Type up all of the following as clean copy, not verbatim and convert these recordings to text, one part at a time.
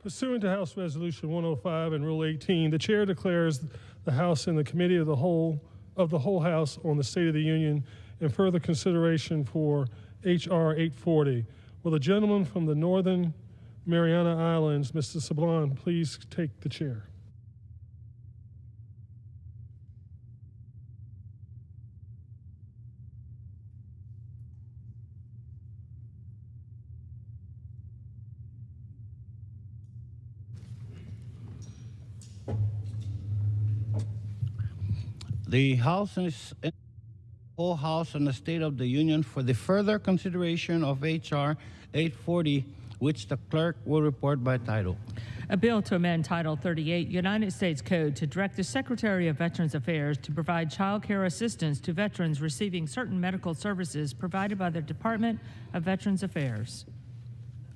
Pursuant to House Resolution 105 and Rule 18, the chair declares the House in the Committee of the Whole House on the State of the Union in further consideration for H.R. 840. Will the gentleman from the Northern Mariana Islands, Mr. Sablan, please take the chair? The House is in whole House and the State of the Union for the further consideration of H.R. 840, which the clerk will report by title. A bill to amend Title 38 United States Code to direct the Secretary of Veterans Affairs to provide child care assistance to veterans receiving certain medical services provided by the Department of Veterans Affairs.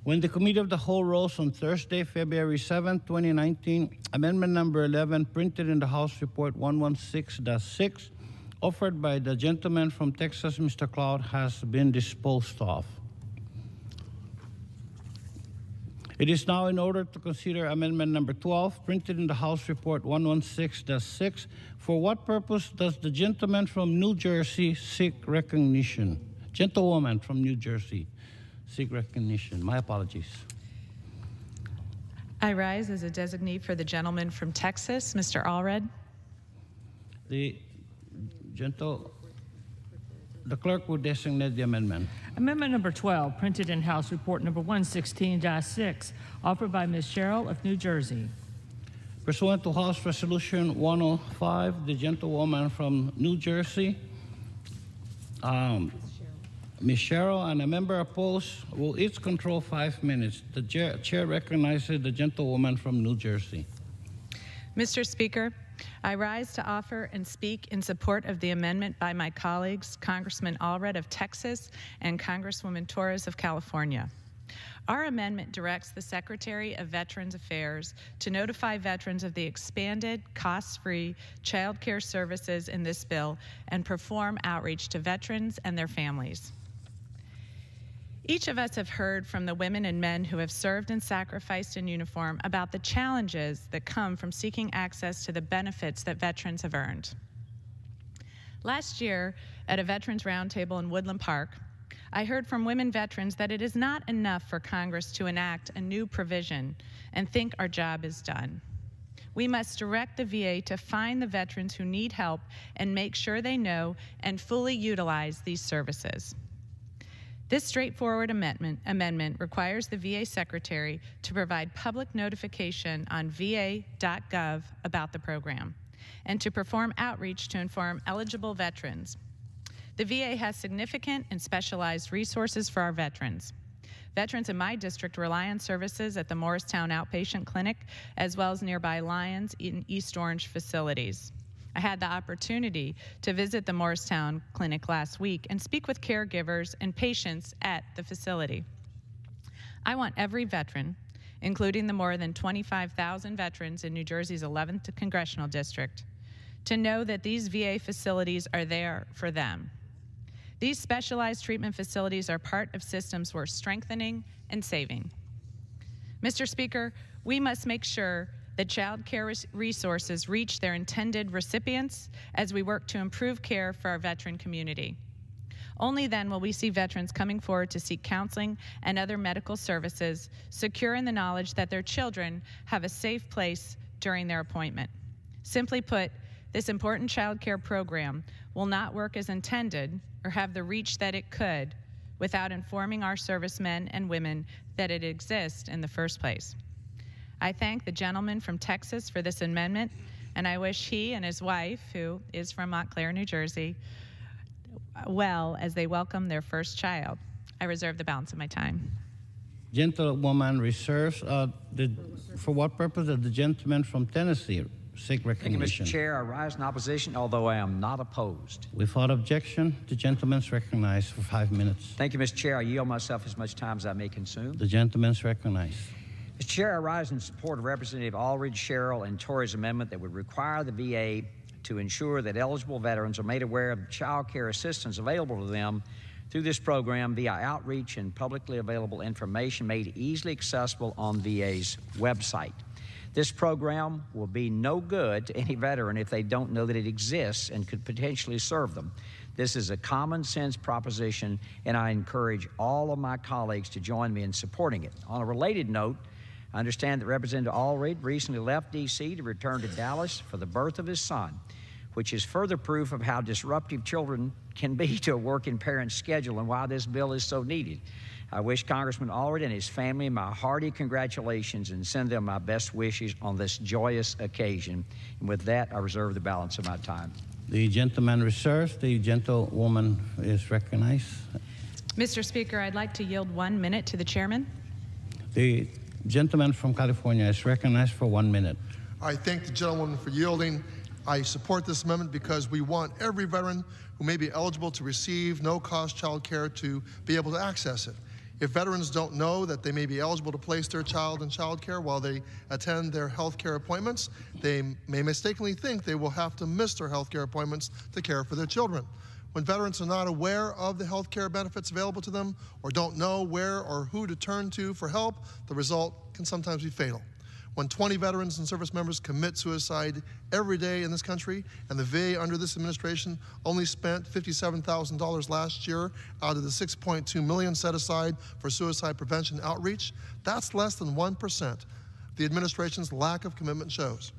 When the Committee of the Whole rose on Thursday, February 7, 2019, Amendment Number 11, printed in the House Report 116-6, offered by the gentleman from Texas, Mr. Cloud, has been disposed of. It is now in order to consider Amendment Number 12, printed in the House Report 116-6. For what purpose does the gentleman from New Jersey seek recognition? Gentlewoman from New Jersey seek recognition. My apologies. I rise as a designee for the gentleman from Texas, Mr. Allred. The clerk will designate the amendment. Amendment number 12, printed in House Report number 116-6, offered by Ms. Sherrill of New Jersey. Pursuant to House Resolution 105, the gentlewoman from New Jersey, Ms. Sherrill and a member opposed will each control 5 minutes. The chair recognizes the gentlewoman from New Jersey. Mr. Speaker, I rise to offer and speak in support of the amendment by my colleagues, Congressman Allred of Texas and Congresswoman Torres of California. Our amendment directs the Secretary of Veterans Affairs to notify veterans of the expanded, cost-free child care services in this bill and perform outreach to veterans and their families. Each of us have heard from the women and men who have served and sacrificed in uniform about the challenges that come from seeking access to the benefits that veterans have earned. Last year, at a Veterans Roundtable in Woodland Park, I heard from women veterans that it is not enough for Congress to enact a new provision and think our job is done. We must direct the VA to find the veterans who need help and make sure they know and fully utilize these services. This straightforward amendment requires the VA Secretary to provide public notification on va.gov about the program and to perform outreach to inform eligible veterans. The VA has significant and specialized resources for our veterans. Veterans in my district rely on services at the Morristown Outpatient Clinic as well as nearby Lyons and East Orange facilities. I had the opportunity to visit the Morristown Clinic last week and speak with caregivers and patients at the facility. I want every veteran, including the more than 25,000 veterans in New Jersey's 11th Congressional District, to know that these VA facilities are there for them. These specialized treatment facilities are part of systems we're strengthening and saving. Mr. Speaker, we must make sure that child care resources reach their intended recipients as we work to improve care for our veteran community. Only then will we see veterans coming forward to seek counseling and other medical services, secure in the knowledge that their children have a safe place during their appointment. Simply put, this important child care program will not work as intended or have the reach that it could without informing our servicemen and women that it exists in the first place. I thank the gentleman from Texas for this amendment, and I wish he and his wife, who is from Montclair, New Jersey, well as they welcome their first child. I reserve the balance of my time. Gentlewoman reserves. For what purpose does the gentleman from Tennessee seek recognition? Thank you, Mr. Chair. I rise in opposition, although I am not opposed. Without objection, the gentleman is recognized for 5 minutes. Thank you, Mr. Chair. I yield myself as much time as I may consume. The gentleman is recognized. Mr. Chair, I rise in support of Representative Allred, Sherrill, and Torres' amendment that would require the VA to ensure that eligible veterans are made aware of the child care assistance available to them through this program via outreach and publicly available information made easily accessible on VA's website. This program will be no good to any veteran if they don't know that it exists and could potentially serve them. This is a common sense proposition, and I encourage all of my colleagues to join me in supporting it. On a related note, I understand that Representative Allred recently left D.C. to return to Dallas for the birth of his son, which is further proof of how disruptive children can be to a working parent's schedule and why this bill is so needed. I wish Congressman Allred and his family my hearty congratulations and send them my best wishes on this joyous occasion. And with that, I reserve the balance of my time. The gentleman reserves. The gentlewoman is recognized. Mr. Speaker, I'd like to yield 1 minute to the chairman. The gentleman from California is recognized for 1 minute. I thank the gentlewoman for yielding. I support this amendment because we want every veteran who may be eligible to receive no-cost child care to be able to access it. If veterans don't know that they may be eligible to place their child in child care while they attend their health care appointments, they may mistakenly think they will have to miss their health care appointments to care for their children. When veterans are not aware of the health care benefits available to them or don't know where or who to turn to for help, the result can sometimes be fatal. When 20 veterans and service members commit suicide every day in this country, and the VA under this administration only spent $57,000 last year out of the $6.2 million set aside for suicide prevention outreach, that's less than 1% the administration's lack of commitment shows.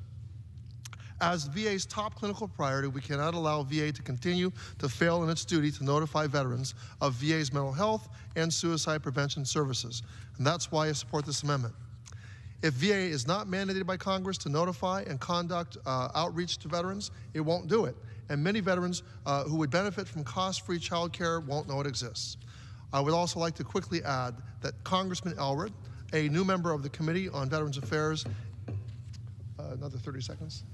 As VA's top clinical priority, we cannot allow VA to continue to fail in its duty to notify veterans of VA's mental health and suicide prevention services, and that's why I support this amendment. If VA is not mandated by Congress to notify and conduct outreach to veterans, it won't do it. And many veterans who would benefit from cost-free child care won't know it exists. I would also like to quickly add that Congressman Allred, a new member of the Committee on Veterans Affairs, another 30 seconds.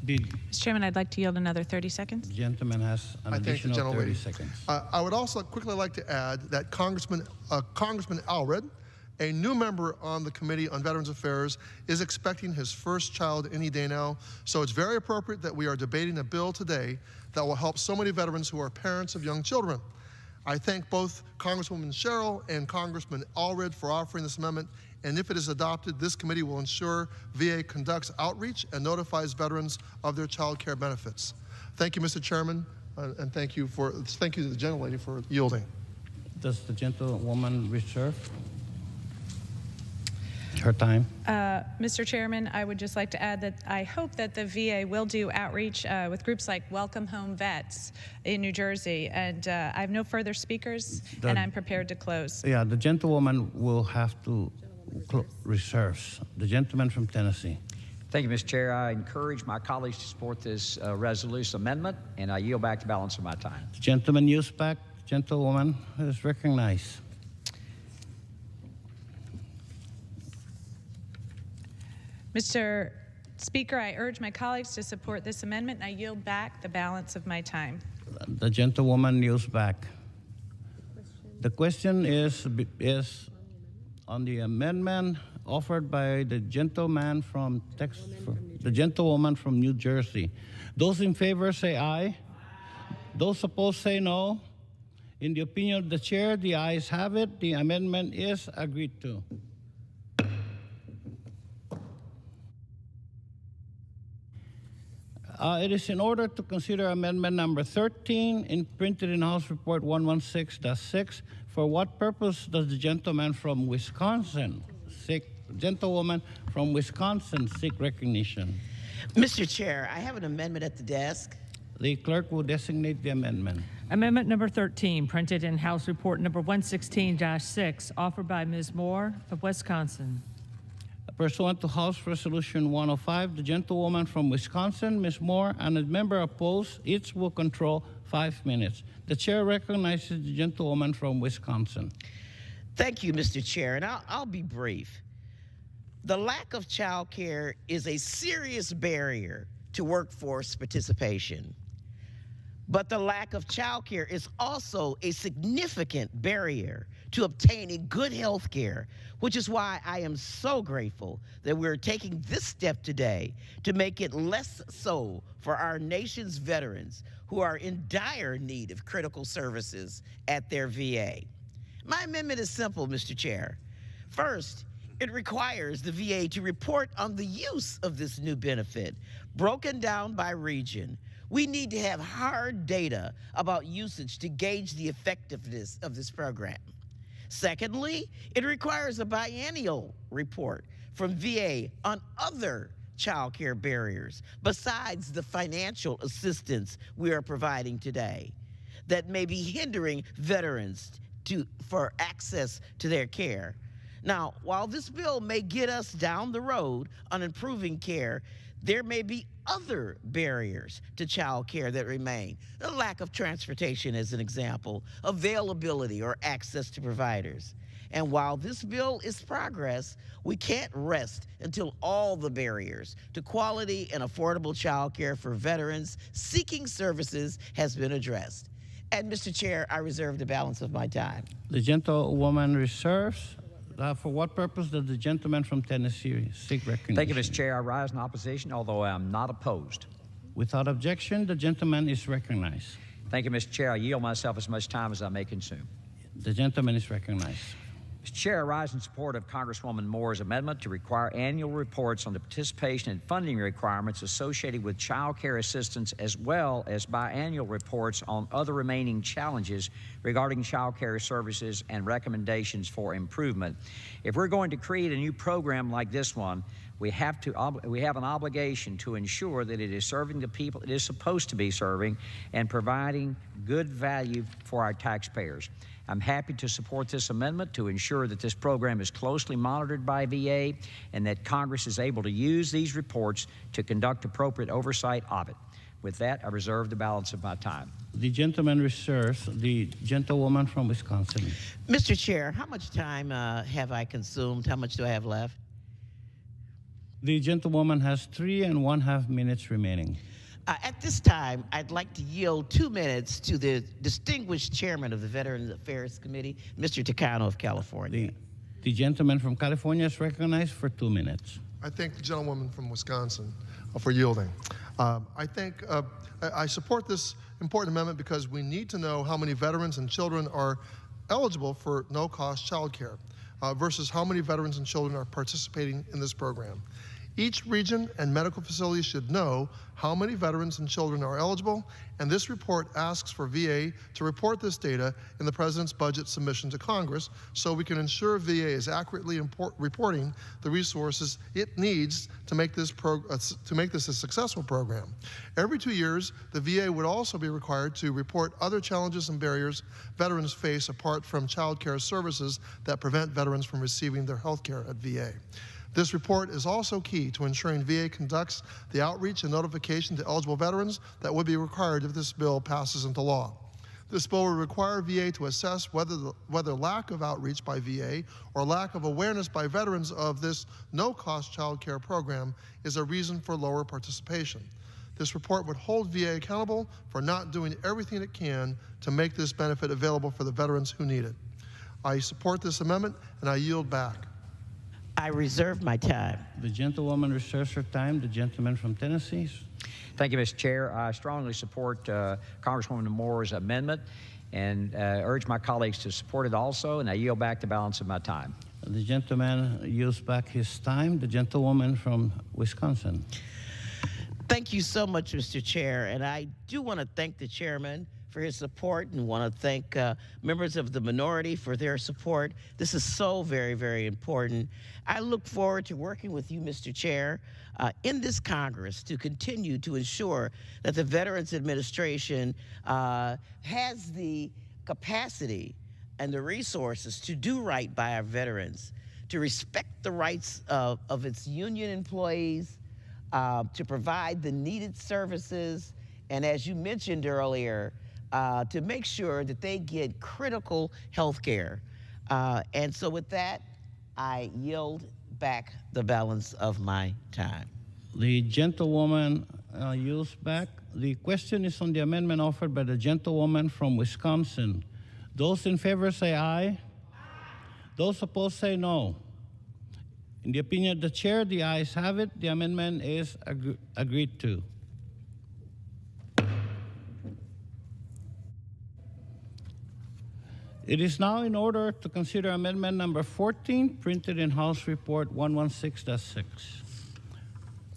The Mr. Chairman, I'd like to yield another 30 seconds. gentleman has an additional 30 seconds. I would also quickly like to add that Congressman Allred, a new member on the Committee on Veterans Affairs, is expecting his first child any day now, so it's very appropriate that we are debating a bill today that will help so many veterans who are parents of young children. I thank both Congresswoman Sherrill and Congressman Allred for offering this amendment, and if it is adopted, this committee will ensure VA conducts outreach and notifies veterans of their child care benefits. Thank you, Mr. Chairman, and thank you to the gentlelady for yielding. Does the gentlewoman reserve her time? Mr. Chairman, I would just like to add that I hope that the VA will do outreach with groups like Welcome Home Vets in New Jersey. And I have no further speakers, and I'm prepared to close. Yeah, the gentlewoman will have to reserve. The gentleman from Tennessee. Thank you, Mr. Chair. I encourage my colleagues to support this resolution amendment, and I yield back the balance of my time. The gentleman yields back. Gentlewoman is recognized. Mr. Speaker, I urge my colleagues to support this amendment, and I yield back the balance of my time. The gentlewoman yields back. The question is on the amendment offered by the gentleman from the gentlewoman from New Jersey. Those in favor say aye. Those opposed say no. In the opinion of the chair, the ayes have it. The amendment is agreed to. It is in order to consider amendment number 13 printed in House Report 116-6. For what purpose does the gentleman from Wisconsin gentlewoman from Wisconsin seek recognition? Mr. Chair, I have an amendment at the desk. The clerk will designate the amendment. Amendment number 13, printed in House Report number 116-6, offered by Ms. Moore of Wisconsin. Pursuant to House Resolution 105, the gentlewoman from Wisconsin, Ms. Moore, and a member opposed, each will control 5 minutes. The chair recognizes the gentlewoman from Wisconsin. Thank you, Mr. Chair, and I'll be brief. The lack of child care is a serious barrier to workforce participation. But the lack of child care is also a significant barrier to obtaining good health care, which is why I am so grateful that we're taking this step today to make it less so for our nation's veterans who are in dire need of critical services at their VA. My amendment is simple, Mr. Chair. First, it requires the VA to report on the use of this new benefit, broken down by region. We need to have hard data about usage to gauge the effectiveness of this program. Secondly, it requires a biennial report from VA on other child care barriers besides the financial assistance we are providing today that may be hindering veterans for access to their care. Now, while this bill may get us down the road on improving care, there may be other barriers to child care that remain. The lack of transportation, as an example, availability or access to providers. And while this bill is progress, we can't rest until all the barriers to quality and affordable child care for veterans seeking services has been addressed. And Mr. Chair, I reserve the balance of my time. The gentlewoman reserves. For what purpose does the gentleman from Tennessee seek recognition? Thank you, Mr. Chair. I rise in opposition, although I am not opposed. Without objection, the gentleman is recognized. Thank you, Mr. Chair. I yield myself as much time as I may consume. The gentleman is recognized. Mr. Chair, I rise in support of Congresswoman Moore's amendment to require annual reports on the participation and funding requirements associated with child care assistance, as well as biannual reports on other remaining challenges regarding child care services and recommendations for improvement. If we're going to create a new program like this one, we have an obligation to ensure that it is serving the people it is supposed to be serving and providing good value for our taxpayers. I'm happy to support this amendment to ensure that this program is closely monitored by VA and that Congress is able to use these reports to conduct appropriate oversight of it. With that, I reserve the balance of my time. The gentleman reserves. The gentlewoman from Wisconsin. Mr. Chair, how much time have I consumed? How much do I have left? The gentlewoman has 3.5 minutes remaining. At this time, I'd like to yield 2 minutes to the distinguished chairman of the Veterans Affairs Committee, Mr. Takano of California. The gentleman from California is recognized for 2 minutes. I thank the gentlewoman from Wisconsin for yielding. I support this important amendment because we need to know how many veterans and children are eligible for no-cost child care versus how many veterans and children are participating in this program. Each region and medical facility should know how many veterans and children are eligible, and this report asks for VA to report this data in the President's budget submission to Congress so we can ensure VA is accurately reporting the resources it needs to make this a successful program. Every 2 years, the VA would also be required to report other challenges and barriers veterans face apart from child care services that prevent veterans from receiving their health care at VA. This report is also key to ensuring VA conducts the outreach and notification to eligible veterans that would be required if this bill passes into law. This bill will require VA to assess whether lack of outreach by VA or lack of awareness by veterans of this no-cost child care program is a reason for lower participation. This report would hold VA accountable for not doing everything it can to make this benefit available for the veterans who need it. I support this amendment, and I yield back. I reserve my time. The gentlewoman reserves her time. The gentleman from Tennessee. Thank you, Mr. Chair. I strongly support Congresswoman Moore's amendment and urge my colleagues to support it also, and I yield back the balance of my time. The gentleman yields back his time. The gentlewoman from Wisconsin. Thank you so much, Mr. Chair, and I do want to thank the chairman for his support and want to thank members of the minority for their support. This is so very, very important. I look forward to working with you, Mr. Chair, in this Congress to continue to ensure that the Veterans Administration has the capacity and the resources to do right by our veterans, to respect the rights of its union employees, to provide the needed services, and as you mentioned earlier, to make sure that they get critical health care. And so with that, I yield back the balance of my time. The gentlewoman yields back. The question is on the amendment offered by the gentlewoman from Wisconsin. Those in favor say aye. Those opposed say no. In the opinion of the chair, the ayes have it. The amendment is agreed to. It is now in order to consider amendment number 14, printed in House Report 116-6.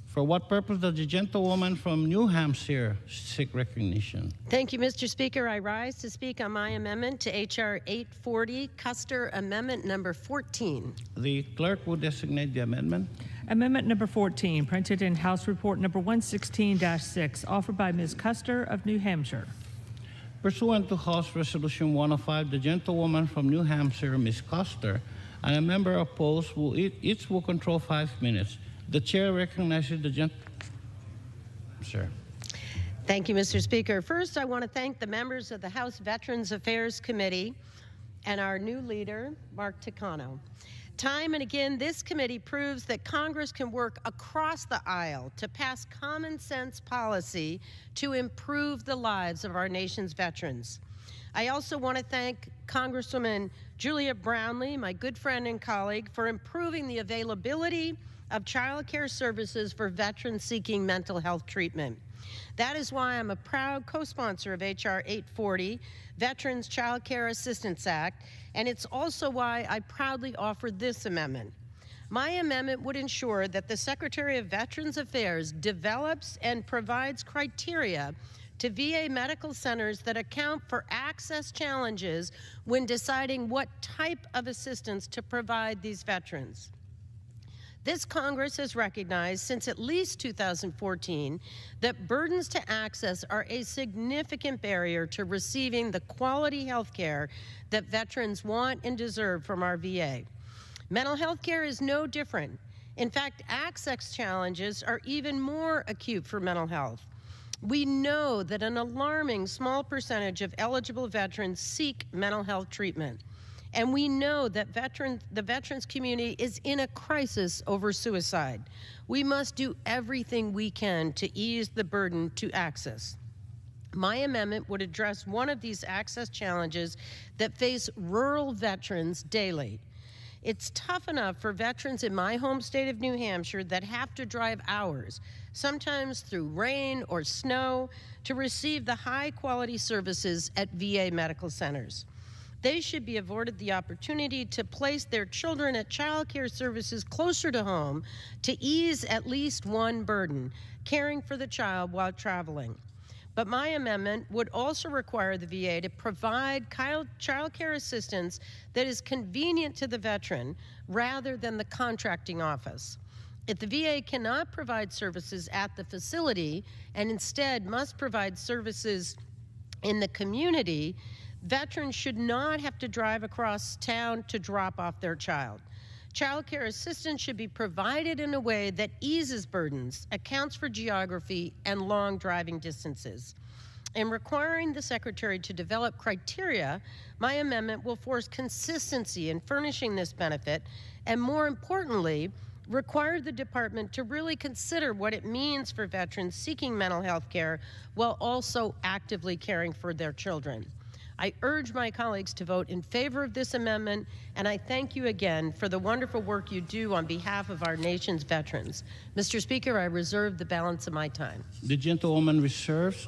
For what purpose does the gentlewoman from New Hampshire seek recognition? Thank you, Mr. Speaker. I rise to speak on my amendment to H.R. 840, Custer Amendment number 14. The clerk will designate the amendment. Amendment number 14, printed in House Report number 116-6, offered by Ms. Custer of New Hampshire. Pursuant to House Resolution 105, the gentlewoman from New Hampshire, Ms. Custer, and a member opposed each will control 5 minutes. The chair recognizes the Sir. Thank you, Mr. Speaker. First, I want to thank the members of the House Veterans Affairs Committee and our new leader, Mark Takano. Time and again, this committee proves that Congress can work across the aisle to pass common sense policy to improve the lives of our nation's veterans. I also want to thank Congresswoman Julia Brownley, my good friend and colleague, for improving the availability of child care services for veterans seeking mental health treatment. That is why I'm a proud co-sponsor of H.R. 840, Veterans Child Care Assistance Act, and it's also why I proudly offered this amendment. My amendment would ensure that the Secretary of Veterans Affairs develops and provides criteria to VA medical centers that account for access challenges when deciding what type of assistance to provide these veterans. This Congress has recognized since at least 2014 that burdens to access are a significant barrier to receiving the quality health care that veterans want and deserve from our VA. Mental health care is no different. In fact, access challenges are even more acute for mental health. We know that an alarming small percentage of eligible veterans seek mental health treatment. And we know that the veterans community is in a crisis over suicide. We must do everything we can to ease the burden to access. My amendment would address one of these access challenges that face rural veterans daily. It's tough enough for veterans in my home state of New Hampshire that have to drive hours, sometimes through rain or snow, to receive the high-quality services at VA medical centers. They should be afforded the opportunity to place their children at child care services closer to home to ease at least one burden, caring for the child while traveling. But my amendment would also require the VA to provide child care assistance that is convenient to the veteran rather than the contracting office. If the VA cannot provide services at the facility and instead must provide services in the community, veterans should not have to drive across town to drop off their child. Child care assistance should be provided in a way that eases burdens, accounts for geography, and long driving distances. In requiring the Secretary to develop criteria, my amendment will force consistency in furnishing this benefit, and more importantly, require the department to really consider what it means for veterans seeking mental health care while also actively caring for their children. I urge my colleagues to vote in favor of this amendment, and I thank you again for the wonderful work you do on behalf of our nation's veterans. Mr. Speaker, I reserve the balance of my time. The gentlewoman reserves.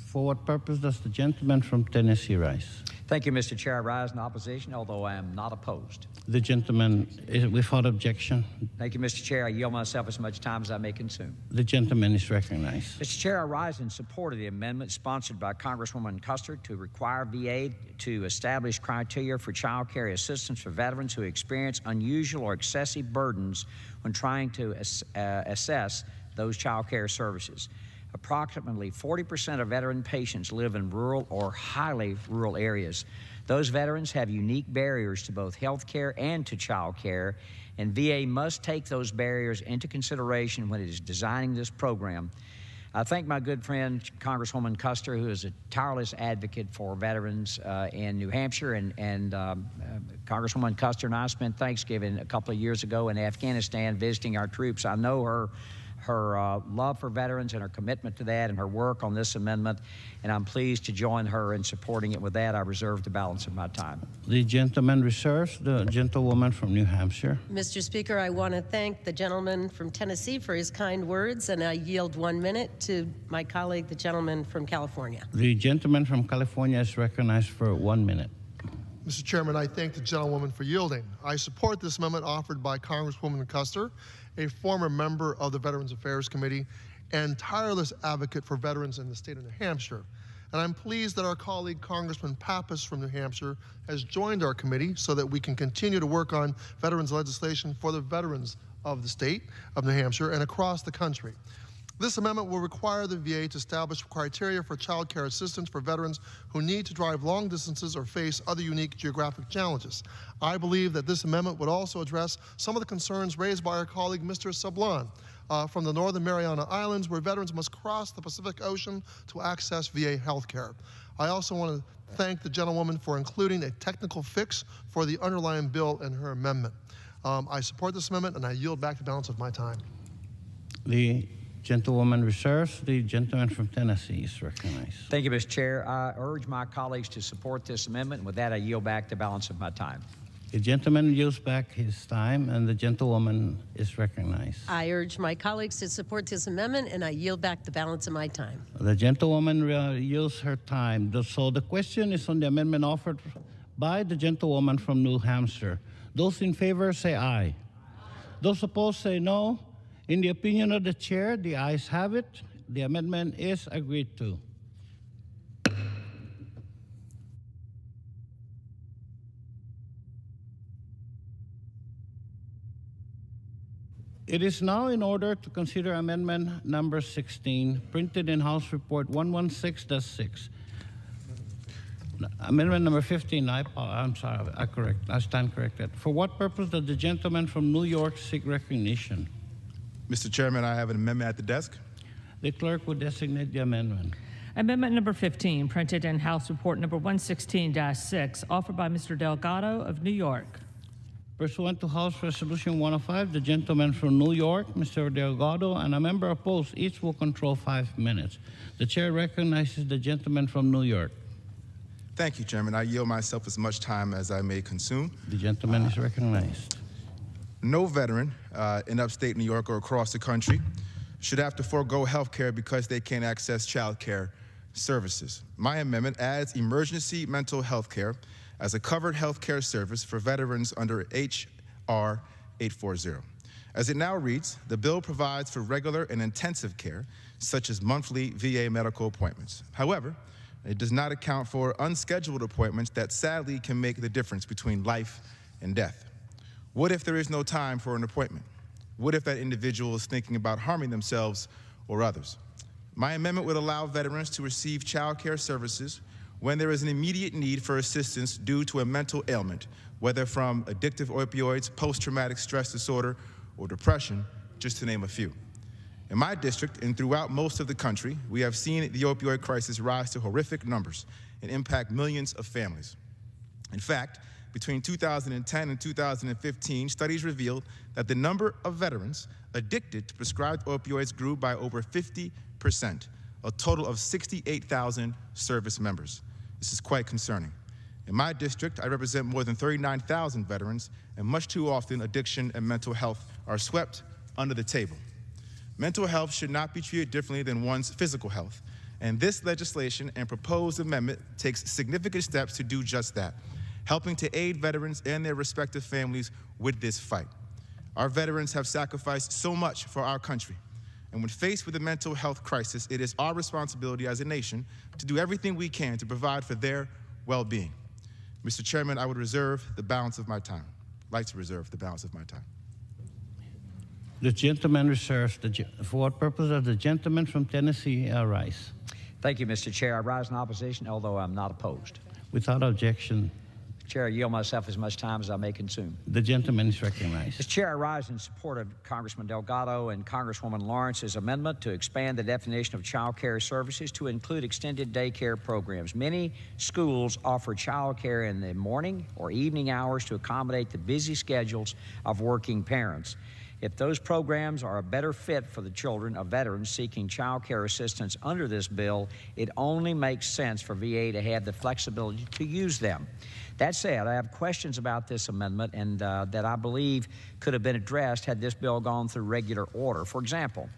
For what purpose does the gentleman from Tennessee rise? Thank you, Mr. Chair. I rise in opposition, although I am not opposed. The gentleman is without objection. Thank you, Mr. Chair. I yield myself as much time as I may consume. The gentleman is recognized. Mr. Chair, I rise in support of the amendment sponsored by Congresswoman Custer to require VA to establish criteria for child care assistance for veterans who experience unusual or excessive burdens when trying to assess those child care services. Approximately 40% of veteran patients live in rural or highly rural areas. Those veterans have unique barriers to both health care and to child care, and VA must take those barriers into consideration when it is designing this program. I thank my good friend, Congresswoman Custer, who is a tireless advocate for veterans in New Hampshire, and Congresswoman Custer and I spent Thanksgiving a couple of years ago in Afghanistan visiting our troops. I know her love for veterans and her commitment to that and her work on this amendment, and I'm pleased to join her in supporting it. With that, I reserve the balance of my time. The gentleman reserves. The gentlewoman from New Hampshire. Mr. Speaker, I want to thank the gentleman from Tennessee for his kind words, and I yield 1 minute to my colleague, the gentleman from California. The gentleman from California is recognized for 1 minute. Mr. Chairman, I thank the gentlewoman for yielding. I support this amendment offered by Congresswoman Custer, a former member of the Veterans Affairs Committee and tireless advocate for veterans in the state of New Hampshire. And I'm pleased that our colleague Congressman Pappas from New Hampshire has joined our committee so that we can continue to work on veterans legislation for the veterans of the state of New Hampshire and across the country. This amendment will require the VA to establish criteria for child care assistance for veterans who need to drive long distances or face other unique geographic challenges. I believe that this amendment would also address some of the concerns raised by our colleague Mr. Sablan from the Northern Mariana Islands, where veterans must cross the Pacific Ocean to access VA health care. I also want to thank the gentlewoman for including a technical fix for the underlying bill in her amendment. I support this amendment, and I yield back the balance of my time. The gentlewoman reserves. The gentleman from Tennessee is recognized. Thank you, Mr. Chair. I urge my colleagues to support this amendment. And with that, I yield back the balance of my time. The gentleman yields back his time, and the gentlewoman is recognized. I urge my colleagues to support this amendment, and I yield back the balance of my time. The gentlewoman yields her time. So the question is on the amendment offered by the gentlewoman from New Hampshire. Those in favor say aye. Those opposed say no. In the opinion of the chair, the ayes have it. The amendment is agreed to. It is now in order to consider amendment number 16, printed in House Report 116-6. Amendment number 15, I'm sorry, I stand corrected. For what purpose does the gentleman from New York seek recognition? Mr. Chairman, I have an amendment at the desk. The clerk will designate the amendment. Amendment number 15, printed in House Report number 116-6, offered by Mr. Delgado of New York. Pursuant to House Resolution 105, the gentleman from New York, Mr. Delgado, and a member opposed, each will control 5 minutes. The chair recognizes the gentleman from New York. Thank you, Chairman. I yield myself as much time as I may consume. The gentleman is recognized. No veteran in upstate New York or across the country should have to forego health care because they can't access child care services. My amendment adds emergency mental health care as a covered health care service for veterans under H.R. 840. As it now reads, the bill provides for regular and intensive care, such as monthly VA medical appointments. However, it does not account for unscheduled appointments that sadly can make the difference between life and death. What if there is no time for an appointment? What if that individual is thinking about harming themselves or others? My amendment would allow veterans to receive child care services when there is an immediate need for assistance due to a mental ailment, whether from addictive opioids, post-traumatic stress disorder, or depression, just to name a few. In my district and throughout most of the country, we have seen the opioid crisis rise to horrific numbers and impact millions of families. In fact, between 2010 and 2015, studies revealed that the number of veterans addicted to prescribed opioids grew by over 50%, a total of 68,000 service members. This is quite concerning. In my district, I represent more than 39,000 veterans, and much too often addiction and mental health are swept under the table. Mental health should not be treated differently than one's physical health, and this legislation and proposed amendment takes significant steps to do just that, helping to aid veterans and their respective families with this fight. Our veterans have sacrificed so much for our country, and when faced with a mental health crisis, it is our responsibility as a nation to do everything we can to provide for their well-being. Mr. Chairman, I would reserve the balance of my time. I'd like to reserve the balance of my time. The gentleman reserves. For what purpose does the gentleman from Tennessee rise? Thank you, Mr. Chair. I rise in opposition, although I'm not opposed. Without objection. Chair, I yield myself as much time as I may consume. The gentleman is recognized. Mr. Chair, I rise in support of Congressman Delgado and Congresswoman Lawrence's amendment to expand the definition of child care services to include extended daycare programs. Many schools offer child care in the morning or evening hours to accommodate the busy schedules of working parents. If those programs are a better fit for the children of veterans seeking child care assistance under this bill, it only makes sense for VA to have the flexibility to use them. That said, I have questions about this amendment and that I believe could have been addressed had this bill gone through regular order. For example,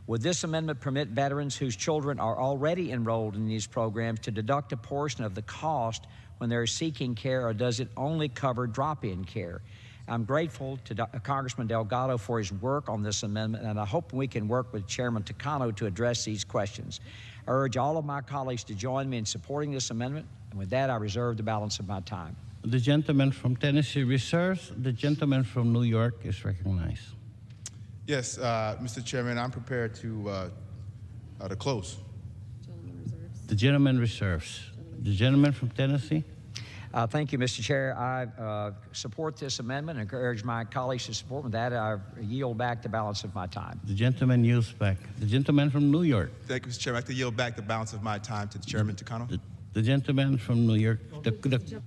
would this amendment permit veterans whose children are already enrolled in these programs to deduct a portion of the cost when they're seeking care, or does it only cover drop-in care? I'm grateful to Congressman Delgado for his work on this amendment, and I hope we can work with Chairman Takano to address these questions. I urge all of my colleagues to join me in supporting this amendment, and with that, I reserve the balance of my time. The gentleman from Tennessee reserves. The gentleman from New York is recognized. Yes, Mr. Chairman, I'm prepared to close. The gentleman reserves. The gentleman from Tennessee. Thank you, Mr. Chair. I support this amendment and encourage my colleagues to support. With that, I yield back the balance of my time. The gentleman yields back. The gentleman from New York. Thank you, Mr. Chairman. I'd like to yield back the balance of my time to the Chairman Takano. The gentleman from New York. The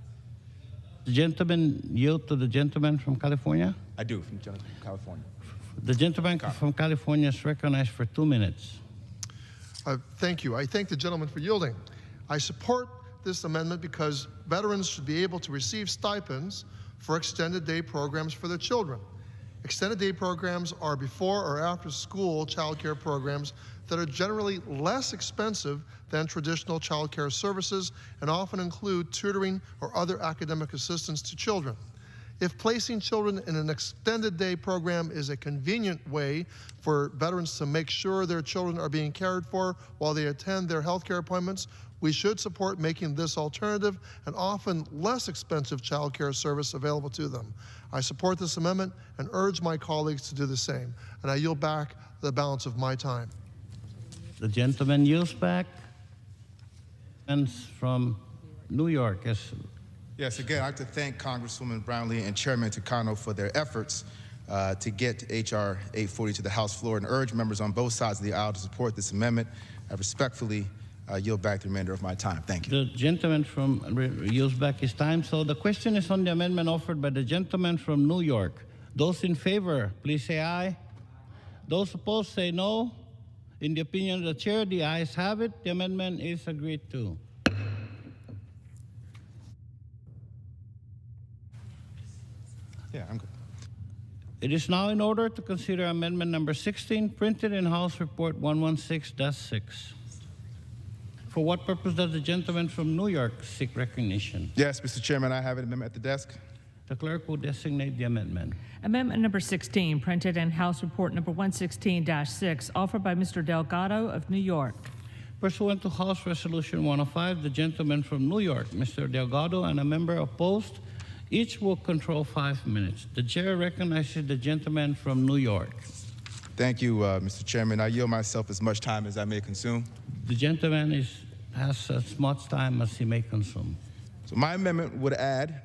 gentleman yield to the gentleman from California? I do, from California. The gentleman from California is recognized for 2 minutes. Thank you. I thank the gentleman for yielding. I support this amendment because veterans should be able to receive stipends for extended day programs for their children. Extended day programs are before or after school child care programs that are generally less expensive than traditional child care services and often include tutoring or other academic assistance to children. If placing children in an extended day program is a convenient way for veterans to make sure their children are being cared for while they attend their health care appointments, we should support making this alternative and often less expensive child care service available to them. I support this amendment and urge my colleagues to do the same. And I yield back the balance of my time. The gentleman yields back. And from New York. Yes, again, I'd like to thank Congresswoman Brownlee and Chairman Takano for their efforts to get H.R. 840 to the House floor and urge members on both sides of the aisle to support this amendment. I respectfully yield back the remainder of my time. Thank you. The gentleman from yields back his time. So the question is on the amendment offered by the gentleman from New York. Those in favor, please say aye. Those opposed, say no. In the opinion of the chair, the ayes have it. The amendment is agreed to. Yeah, I'm good. It is now in order to consider amendment number 16, printed in House Report 116-6. For what purpose does the gentleman from New York seek recognition? Yes, Mr. Chairman, I have an amendment at the desk. The clerk will designate the amendment. Amendment number 16, printed in House Report number 116-6, offered by Mr. Delgado of New York. Pursuant to House Resolution 105, the gentleman from New York, Mr. Delgado, and a member opposed, each will control 5 minutes. The chair recognizes the gentleman from New York. Thank you, Mr. Chairman. I yield myself as much time as I may consume. The gentleman has as much time as he may consume. So my amendment would add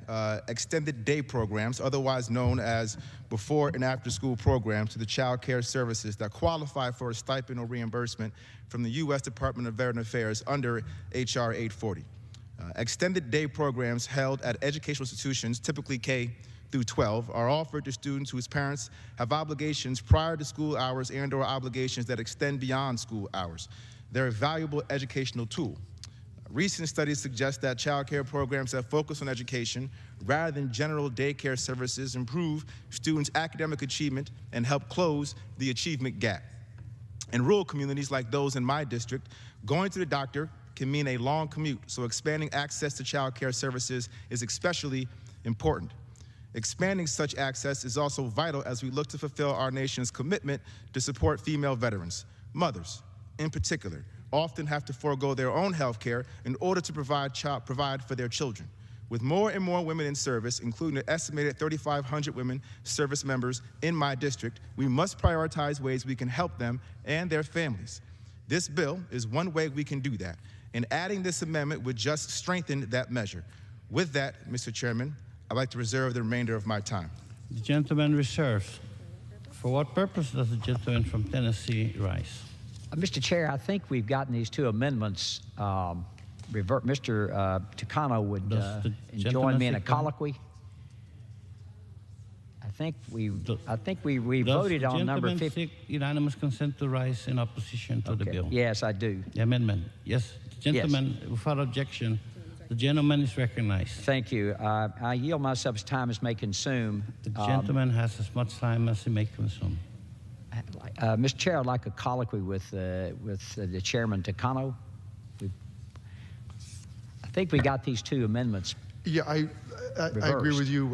extended day programs, otherwise known as before and after school programs, to the child care services that qualify for a stipend or reimbursement from the U.S. Department of Veteran Affairs under H.R. 840. Extended day programs held at educational institutions, typically K through 12, are offered to students whose parents have obligations prior to school hours and/or obligations that extend beyond school hours. They're a valuable educational tool. Recent studies suggest that child care programs that focus on education rather than general daycare services improve students' academic achievement and help close the achievement gap. In rural communities like those in my district, going to the doctor can mean a long commute, so expanding access to child care services is especially important. Expanding such access is also vital as we look to fulfill our nation's commitment to support female veterans. Mothers, in particular, often have to forego their own health care in order to provide for their children. With more and more women in service, including an estimated 3,500 women service members in my district, we must prioritize ways we can help them and their families. This bill is one way we can do that, and adding this amendment would just strengthen that measure. With that, Mr. Chairman, I'd like to reserve the remainder of my time. The gentleman reserves. For what purpose does the gentleman from Tennessee rise? Mr. Chair, I think we've gotten these two amendments. Mr. Takano would join me in a colloquy. I think we voted on number 50. Seek unanimous consent to rise in opposition to the bill? Yes, I do. The amendment. Yes, the gentleman, without objection, the gentleman is recognized. Thank you. I yield myself as time as may consume. The gentleman has as much time as he may consume. Mr. Chair, I'd like a colloquy with the Chairman Takano. I think we got these two amendments. Yeah, I agree with you.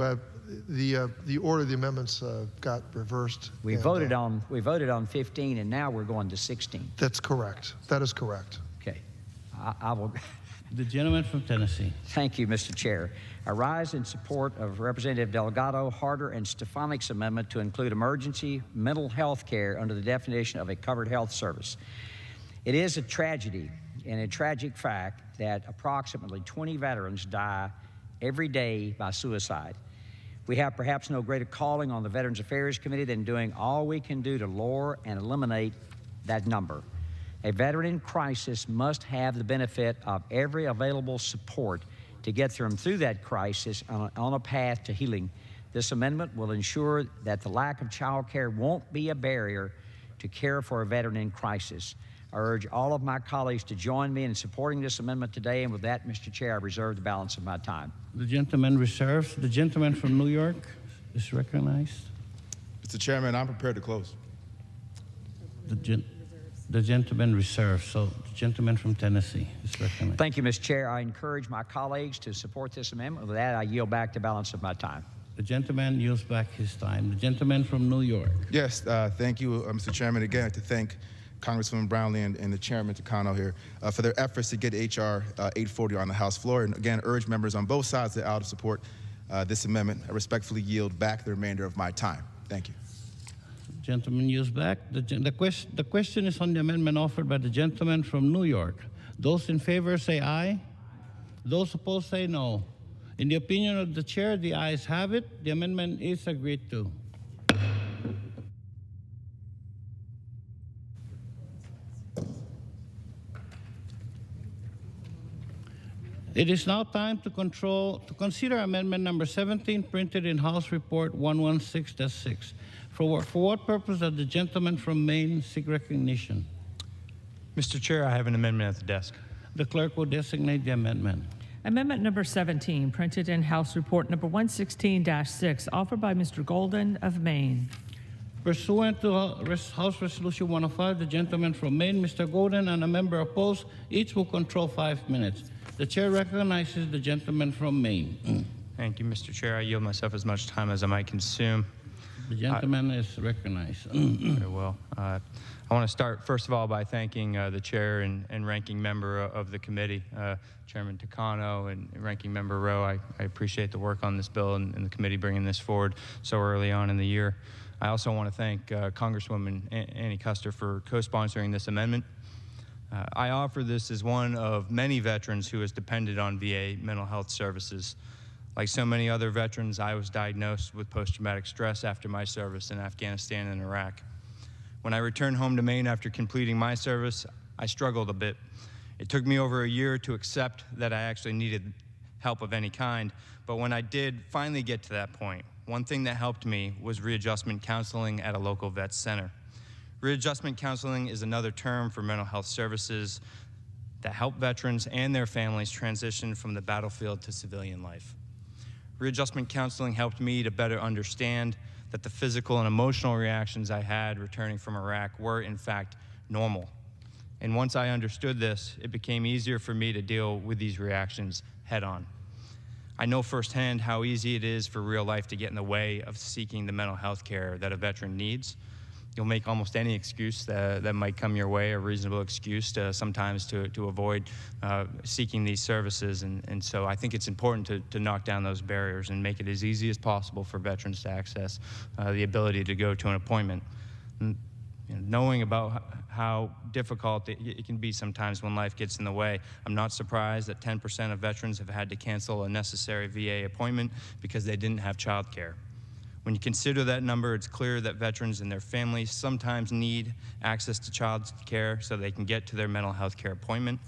The order of the amendments got reversed. We voted on 15, and now we're going to 16. That's correct. That is correct. Okay, I will. The gentleman from Tennessee. Thank you, Mr. Chair. I rise in support of Representative Delgado, Harder, and Stefanik's amendment to include emergency mental health care under the definition of a covered health service. It is a tragedy and a tragic fact that approximately 20 veterans die every day by suicide. We have perhaps no greater calling on the Veterans Affairs Committee than doing all we can do to lower and eliminate that number. A veteran in crisis must have the benefit of every available support to get them through that crisis on a path to healing. This amendment will ensure that the lack of child care won't be a barrier to care for a veteran in crisis. I urge all of my colleagues to join me in supporting this amendment today, and with that, Mr. Chair, I reserve the balance of my time. The gentleman reserves. The gentleman from New York is recognized. Mr. Chairman, I'm prepared to close. The gentleman reserves. So the gentleman from Tennessee is recognized. Thank you, Mr. Chair. I encourage my colleagues to support this amendment. With that, I yield back the balance of my time. The gentleman yields back his time. The gentleman from New York. Yes, thank you, Mr. Chairman. Again, I'd like to thank Congresswoman Brownlee and the Chairman Takano here for their efforts to get H.R. 840 on the House floor, and again, urge members on both sides of the aisle to support this amendment. I respectfully yield back the remainder of my time. Thank you. Gentleman yields back. The question is on the amendment offered by the gentleman from New York. Those in favor say aye. Those opposed say no. In the opinion of the chair, the ayes have it. The amendment is agreed to. It is now time to consider amendment number 17, printed in House Report 116-6. For what purpose does the gentleman from Maine seek recognition? Mr. Chair, I have an amendment at the desk. The clerk will designate the amendment. Amendment number 17, printed in House Report number 116-6, offered by Mr. Golden of Maine. Pursuant to House Resolution 105, the gentleman from Maine, Mr. Golden, and a member opposed, each will control 5 minutes. The chair recognizes the gentleman from Maine. Thank you, Mr. Chair. I yield myself as much time as I might consume. The gentleman is recognized. Very well. I want to start, first of all, by thanking the chair and ranking member of the committee, Chairman Takano and Ranking Member Rowe. I appreciate the work on this bill and the committee bringing this forward so early on in the year. I also want to thank Congresswoman Annie Custer for co-sponsoring this amendment. I offer this as one of many veterans who has depended on VA mental health services. Like so many other veterans, I was diagnosed with post-traumatic stress after my service in Afghanistan and Iraq. When I returned home to Maine after completing my service, I struggled a bit. It took me over a year to accept that I actually needed help of any kind, but when I did finally get to that point, one thing that helped me was readjustment counseling at a local vet center. Readjustment counseling is another term for mental health services that help veterans and their families transition from the battlefield to civilian life. Readjustment counseling helped me to better understand that the physical and emotional reactions I had returning from Iraq were, in fact, normal. And once I understood this, it became easier for me to deal with these reactions head-on. I know firsthand how easy it is for real life to get in the way of seeking the mental health care that a veteran needs. You'll make almost any excuse that might come your way, a reasonable excuse sometimes to avoid seeking these services. And so I think it's important to knock down those barriers and make it as easy as possible for veterans to access the ability to go to an appointment. And, knowing about how difficult it can be sometimes when life gets in the way, I'm not surprised that 10% of veterans have had to cancel a necessary VA appointment because they didn't have child care. When you consider that number, it's clear that veterans and their families sometimes need access to child care so they can get to their mental health care appointment.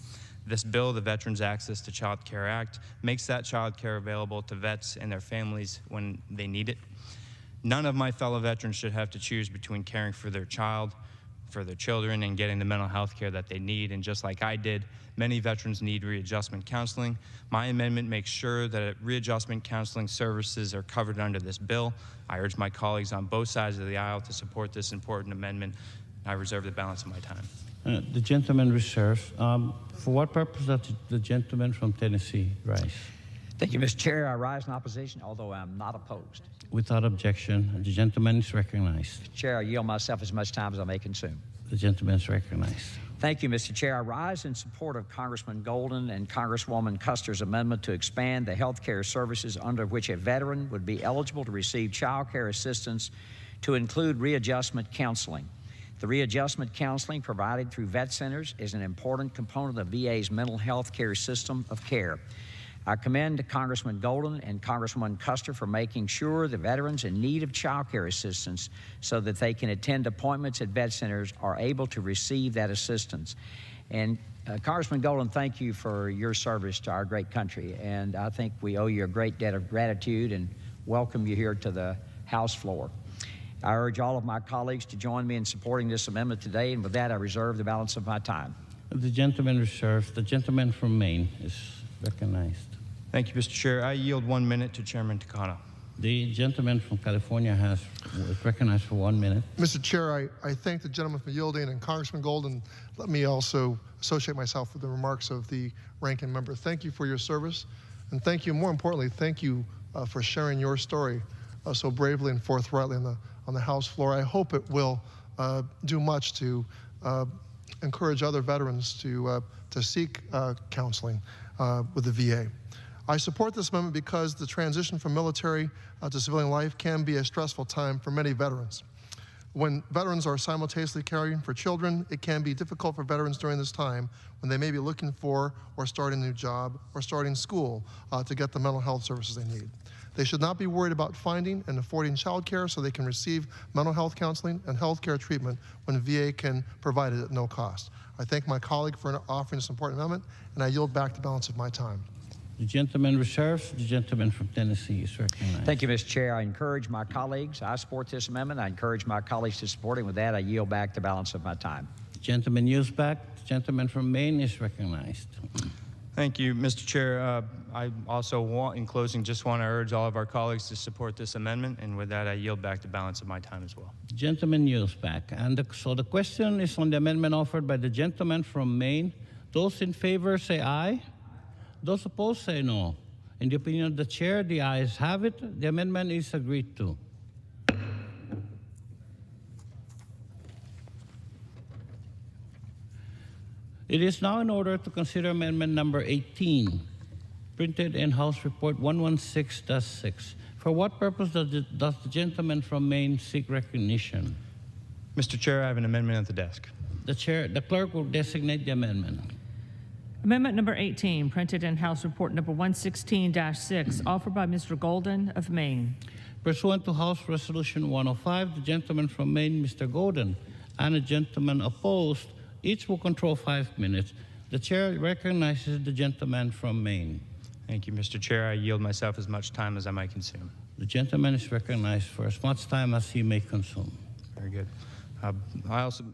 This bill, the Veterans Access to Child Care Act, makes that child care available to vets and their families when they need it. None of my fellow veterans should have to choose between caring for their child, for their children, and getting the mental health care that they need. And just like I did, many veterans need readjustment counseling. My amendment makes sure that readjustment counseling services are covered under this bill. I urge my colleagues on both sides of the aisle to support this important amendment. I reserve the balance of my time. The gentleman reserves. For what purpose does the gentleman from Tennessee rise? Thank you, Mr. Chair. I rise in opposition, although I'm not opposed. Without objection, the gentleman is recognized. Mr. Chair, I yield myself as much time as I may consume. The gentleman is recognized. Thank you, Mr. Chair. I rise in support of Congressman Golden and Congresswoman Custer's amendment to expand the health care services under which a veteran would be eligible to receive child care assistance to include readjustment counseling. The readjustment counseling provided through vet centers is an important component of VA's mental health care system of care. I commend Congressman Golden and Congresswoman Custer for making sure the veterans in need of child care assistance so that they can attend appointments at vet centers are able to receive that assistance. And Congressman Golden, thank you for your service to our great country. And I think we owe you a great debt of gratitude and welcome you here to the House floor. I urge all of my colleagues to join me in supporting this amendment today, and with that, I reserve the balance of my time. The gentleman reserves. The gentleman from Maine is recognized. Thank you, Mr. Chair. I yield 1 minute to Chairman Takano. The gentleman from California is recognized for 1 minute. Mr. Chair, I thank the gentleman for yielding, and Congressman Golden, let me also associate myself with the remarks of the ranking member. Thank you for your service, and thank you, more importantly, thank you for sharing your story so bravely and forthrightly on the House floor. I hope it will do much to encourage other veterans to seek counseling with the VA. I support this amendment because the transition from military to civilian life can be a stressful time for many veterans. When veterans are simultaneously caring for children, it can be difficult for veterans during this time when they may be looking for or starting a new job or starting school to get the mental health services they need. They should not be worried about finding and affording child care so they can receive mental health counseling and health care treatment when VA can provide it at no cost. I thank my colleague for offering this important amendment, and I yield back the balance of my time. The gentleman reserves. The gentleman from Tennessee is recognized. Thank you, Mr. Chair. I encourage my colleagues. I support this amendment. I encourage my colleagues to support it. With that, I yield back the balance of my time. The gentleman yields back. The gentleman from Maine is recognized. Thank you, Mr. Chair. I also in closing, just want to urge all of our colleagues to support this amendment, and with that, I yield back the balance of my time as well. The gentleman yields back. And so the question is on the amendment offered by the gentleman from Maine. Those in favor say aye. Those opposed say no. In the opinion of the chair, the ayes have it. The amendment is agreed to. It is now in order to consider amendment number 18, printed in House Report 116-6. For what purpose does the gentleman from Maine seek recognition? Mr. Chair, I have an amendment at the desk. The clerk will designate the amendment. Amendment number 18, printed in House Report number 116-6, offered by Mr. Golden of Maine. Pursuant to House Resolution 105, the gentleman from Maine, Mr. Golden, and a gentleman opposed, each will control 5 minutes. The chair recognizes the gentleman from Maine. Thank you, Mr. Chair. I yield myself as much time as I might consume. The gentleman is recognized for as much time as he may consume. Very good. I also